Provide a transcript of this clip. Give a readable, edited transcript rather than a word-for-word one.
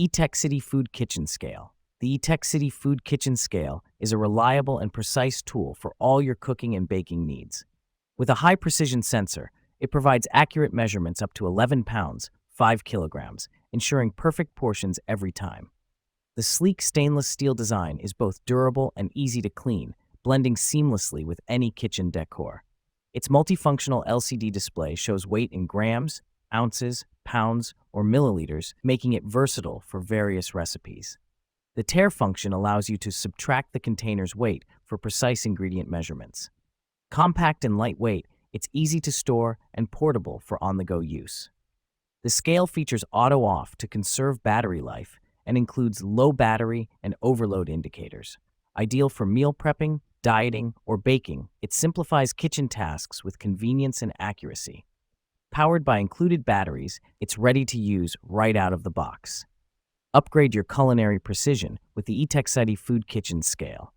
Etekcity Food Kitchen Scale. The Etekcity Food Kitchen Scale is a reliable and precise tool for all your cooking and baking needs. With a high-precision sensor, it provides accurate measurements up to 11 pounds, 5 kilograms, ensuring perfect portions every time. The sleek stainless steel design is both durable and easy to clean, blending seamlessly with any kitchen decor. Its multifunctional LCD display shows weight in grams, ounces, pounds, or milliliters, making it versatile for various recipes. The tare function allows you to subtract the container's weight for precise ingredient measurements. Compact and lightweight, it's easy to store and portable for on-the-go use. The scale features auto-off to conserve battery life and includes low battery and overload indicators. Ideal for meal prepping, dieting, or baking, it simplifies kitchen tasks with convenience and accuracy. Powered by included batteries, it's ready to use right out of the box. Upgrade your culinary precision with the Etekcity Food Kitchen Scale.